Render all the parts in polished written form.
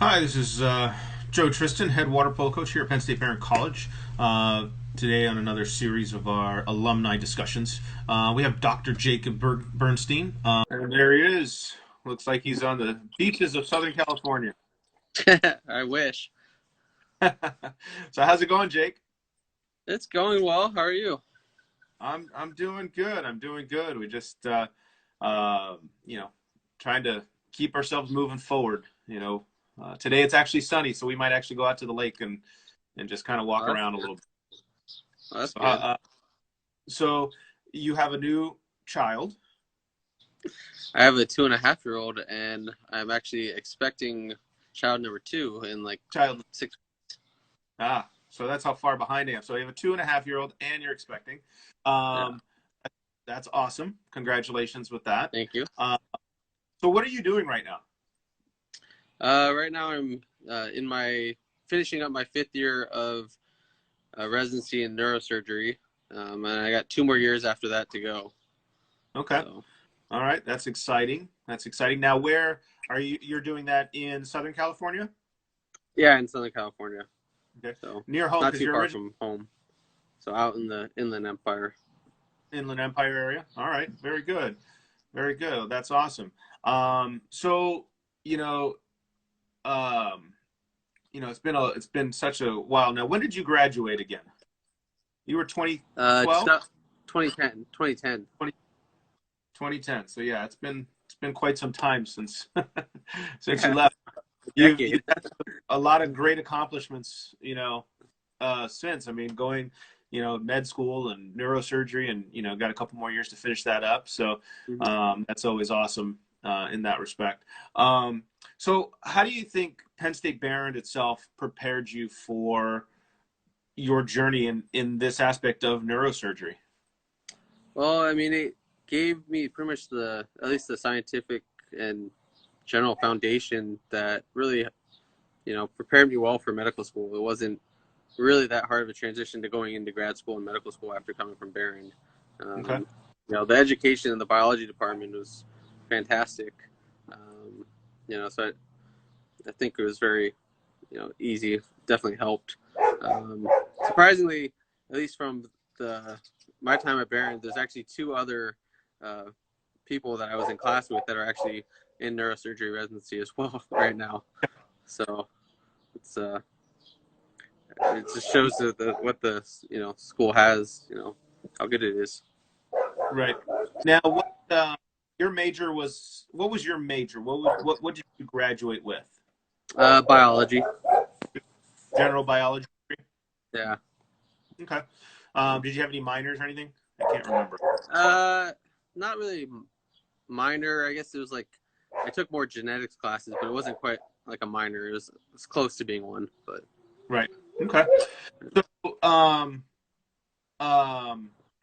Hi, this is Joe Tristan, head water polo coach here at Penn State Barron College. Today, on another series of our alumni discussions, we have Dr. Jacob Bernstein. And there he is. Looks like he's on the beaches of Southern California. I wish. So, how's it going, Jake? It's going well. How are you? I'm doing good. I'm doing good. We just you know trying to keep ourselves moving forward. Today it's actually sunny, so we might actually go out to the lake and just kind of walk Oh, that's around a good. little bit. Oh, that's So, good. so you have a new child, I have a 2.5-year-old, and I'm actually expecting child number two in like child. 6. So that's how far behind I am. So you have a 2.5-year-old, and you're expecting. Yeah. Um, that's awesome. Congratulations with that. Thank you. Uh, so what are you doing right now? Right now I'm in my finishing up my 5th year of residency in neurosurgery, and I got 2 more years after that to go. Okay. So All right. That's exciting. That's exciting. Now, where are you? You're doing that in Southern California? yeah, in Southern California. Okay. So Near home, not because too you're far originally from home. So out in the Inland Empire. Inland Empire area. All right. Very good. Very good. That's awesome. So, you know, um, it's been such a while now. When did you graduate again? You were 2012, 2010, 2010. 2010. So yeah, it's been quite some time since since you Yeah, left. a You've decade. had a lot of great accomplishments, since. I mean, going, med school and neurosurgery, and got a couple more years to finish that up. So Mhm. that's always awesome in that respect. Um, so how do you think Penn State Barron itself prepared you for your journey in this aspect of neurosurgery? Well, I mean, it gave me pretty much at least the scientific and general foundation that really, prepared me well for medical school. It wasn't really that hard of a transition to going into grad school and medical school after coming from Barron. Okay. Um, the education in the biology department was fantastic. Um, so I think it was very, easy. Definitely helped. Um, Surprisingly, at least from the my time at Barron, there's actually two other uh, people that I was in class with that are actually in neurosurgery residency as well right now. So it's it just shows what the school has, how good it is. Right. Now, your major was? What was your major? What did you graduate with? Biology. General biology. Yeah. Okay. Did you have any minors or anything? I can't remember. Uh, Not really minor. I guess it was like I took more genetics classes, but it wasn't quite like a minor. It was close to being one, but Right. Okay. So, um,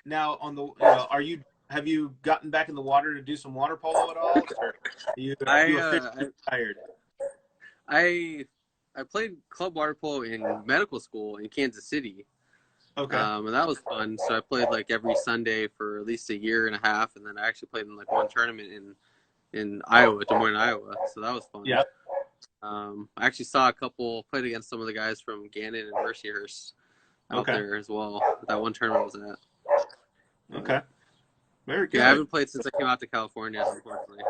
now on the, are you have you gotten back in the water to do some water polo at all, or have I you uh, officially retired? I I played club water polo in medical school in Kansas City, Okay. and that was fun. So I played like every Sunday for at least a year and a half, and then I actually played in like one tournament in Iowa, Des Moines, Iowa. So that was fun. Yeah. I actually saw a couple played against some of the guys from Gannon and Mercyhurst out Okay. there as well. That one tournament was at. But Okay. Very yeah, I good. haven't played since I came out to California, unfortunately.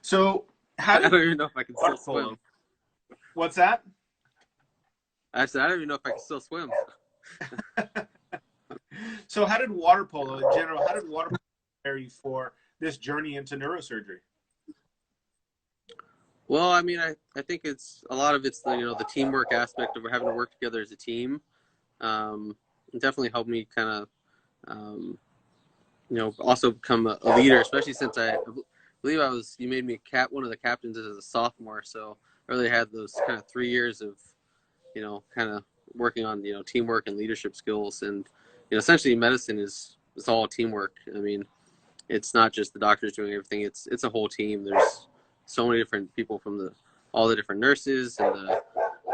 So, how I did don't even know if I can water still polo? swim. What's that? Actually, I don't even know if I can still swim. So, how did water polo in general? How did water polo prepare you for this journey into neurosurgery? Well, I mean, I think it's a lot of it's the teamwork aspect of having to work together as a team. It definitely helped me kind of also become a leader, especially since I believe you made me one of the captains as a sophomore. So I really had those kind of 3 years of, kind of working on, teamwork and leadership skills. And, essentially medicine is all teamwork. I mean, it's not just the doctors doing everything. It's a whole team. There's so many different people from all the different nurses and the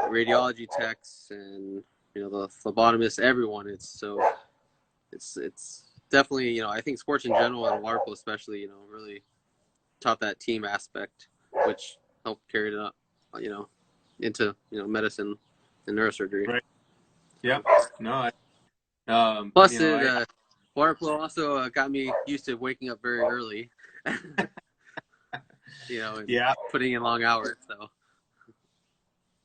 radiology techs and, the phlebotomists, everyone. It's definitely, I think sports in general and water polo especially, really taught that team aspect, which helped carry it up. into medicine and neurosurgery. Right. Yep. No. Plus, water polo also got me used to waking up very early. And Yeah. putting in long hours. So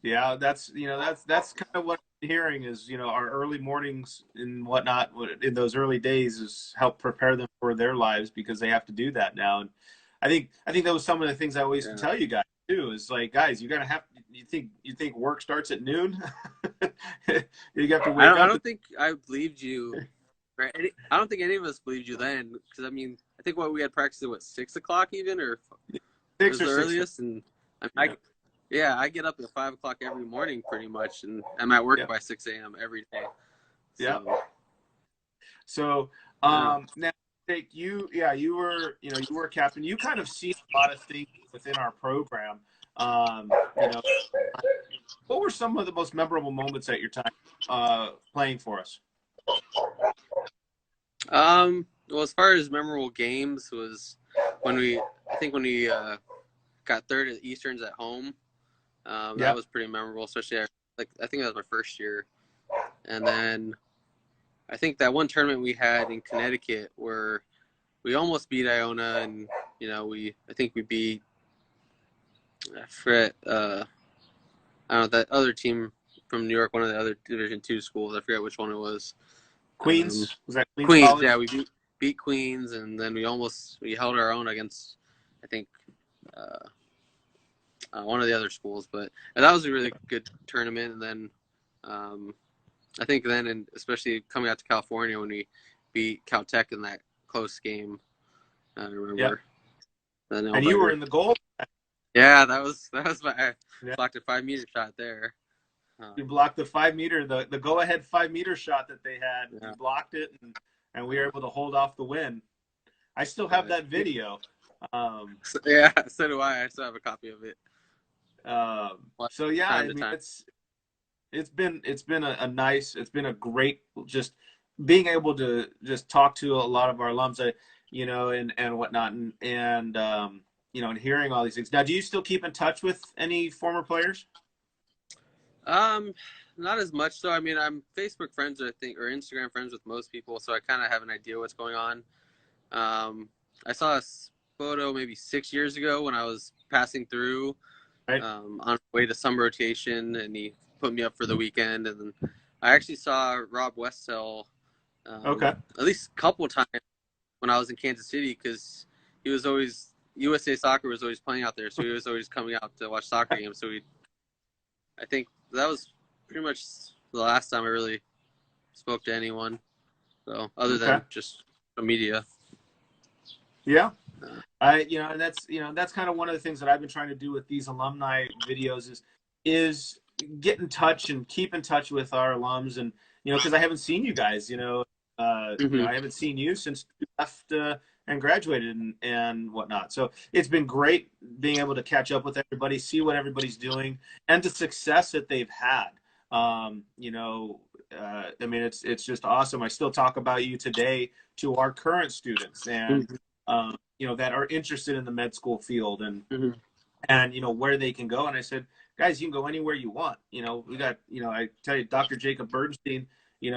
Yeah, that's kind of what I'm hearing is, our early mornings and whatnot in those early days is help prepare them for their lives because they have to do that now. And I think that was some of the things I always yeah. tell you guys too, is like, guys, you think work starts at noon? You have to wake I up. don't think I believed you. Right? I don't think any of us believed you then, because I think we had practice at 6 o'clock even, or it Six was or the six. earliest, and I get up at 5 o'clock every morning pretty much, and I'm at work Yeah. by 6 a.m. every day. Yeah. So So yeah. now, Jake, you were a captain. You kind of see a lot of things within our program. Um, you know, what were some of the most memorable moments at your time playing for us? Well, as far as memorable games was when we got third at Easterns at home. That Yeah. was pretty memorable, especially I think that was my first year. And then I think that one tournament we had in Connecticut where we almost beat Iona, and I think we beat Fred. I don't know, that other team from New York, one of the other Division II schools. I forget which one it was. Queens, was that Queens Queens, College? yeah, we beat Queens, and then we held our own against, I think, one of the other schools. But that was a really good tournament. And then I think then, and especially coming out to California when we beat Caltech in that close game, I remember. Yeah. And you were in the goal. Yeah, that was my Yeah. blocked a 5-meter shot there. You blocked the 5 meter, the go ahead 5 meter shot that they had. Yeah. You blocked it, and we were able to hold off the win. I still have that video. Yeah, so do I. I still have a copy of it. So yeah, Time to time. it's been a great, just being able to just talk to a lot of our alums, and whatnot, and hearing all these things. Now, do you still keep in touch with any former players? Not as much. So I'm Facebook friends, I think, or Instagram friends with most people, so I kind of have an idea what's going on. I saw a photo maybe 6 years ago when I was passing through, Right. on the way to summer rotation, and he put me up for the weekend. And then I actually saw Rob Westell Okay. at least a couple of times when I was in Kansas City, because he was always USA Soccer was always playing out there, so he was always coming out to watch soccer games. So I think that was pretty much the last time I really spoke to anyone. So other than just the media. Yeah. And that's kind of one of the things that I've been trying to do with these alumni videos is get in touch and keep in touch with our alums, and because I haven't seen you guys, I haven't seen you since you left and graduated and whatnot. So it's been great being able to catch up with everybody, see what everybody's doing, and the success that they've had. It's just awesome. I still talk about you today to our current students, and that are interested in the med school field, and where they can go. And I said, guys, you can go anywhere you want. We got, I tell you, Dr. Jacob Bernstein,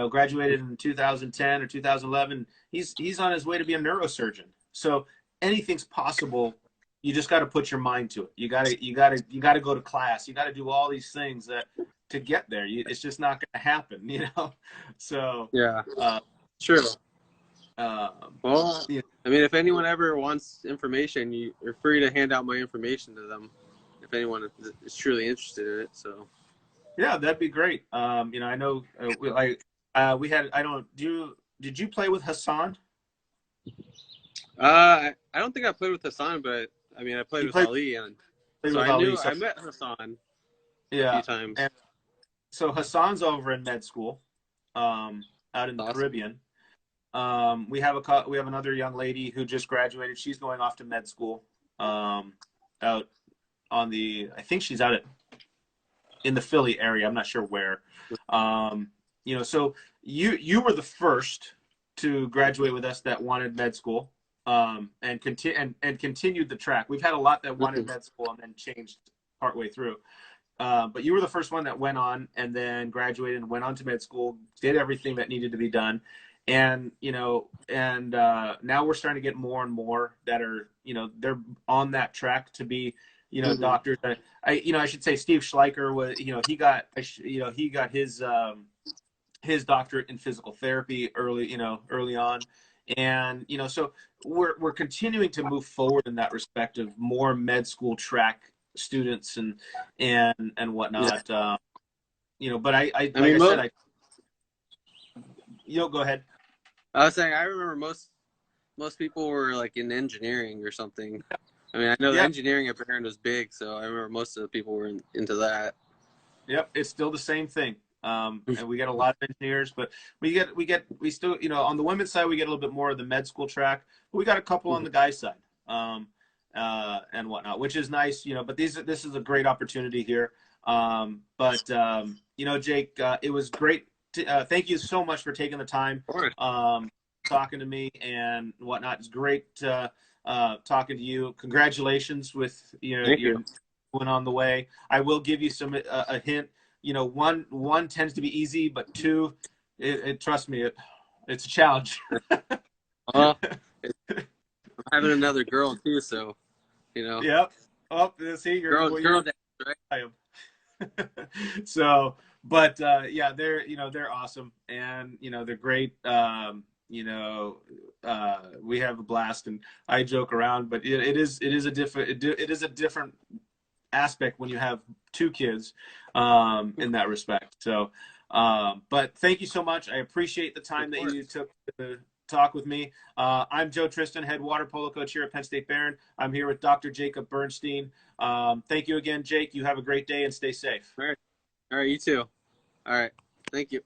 graduated in 2010 or 2011. He's on his way to be a neurosurgeon. So anything's possible. You just got to put your mind to it. You got to go to class. You got to do all these things to get there. It's just not going to happen, So yeah, sure. Well, if anyone ever wants information, you're free to hand out my information to them if anyone is truly interested in it. So yeah, that'd be great. I know we had, did you play with Hassan? I don't think I played with Hassan, but I played with Ali, and so I met Hassan a few times. And so Hassan's over in med school, out in the Caribbean. We have another young lady who just graduated. She's going off to med school, out on I think she's out in the Philly area. I'm not sure where. So you were the first to graduate with us that wanted med school, and continued the track. We've had a lot that wanted med school and then changed partway through. But you were the first one that went on and then graduated and went on to med school, did everything that needed to be done. And, now we're starting to get more and more that are, they're on that track to be, Mm-hmm. doctors. I should say Steve Schleicher was, he got his doctorate in physical therapy early on. And, so we're continuing to move forward in that respect of more med school track students and Yeah. whatnot. But I I like mean, I said, go ahead. I was saying I remember most people were like in engineering or something. I mean, I know the Yep. engineering at Barron was big, so I remember most of the people were into that. Yep. It's still the same thing. And we get a lot of engineers, but we still, on the women's side, we get a little bit more of the med school track, but we got a couple on the guys side. And whatnot, which is nice, but this is a great opportunity here. Jake, it was great. Thank you so much for taking the time, Of course. talking to me and whatnot. It's great talking to you. Congratulations with Thank you. your going on the way. I will give you a hint. One tends to be easy, but two, trust me, it's a challenge. Well, I'm having another girl too, so Yep. Oh, see, girl dad, right? I am. So, but yeah, they're awesome, and they're great. We have a blast, and I joke around, but it is a different aspect when you have two kids, in that respect. So, but thank you so much. I appreciate the Of time that you course. took to talk with me. I'm Joe Tristan, head water polo coach here at Penn State Barron. I'm here with Dr. Jacob Bernstein. Thank you again, Jake. You have a great day and stay safe. All right. All right. You too. All right. Thank you.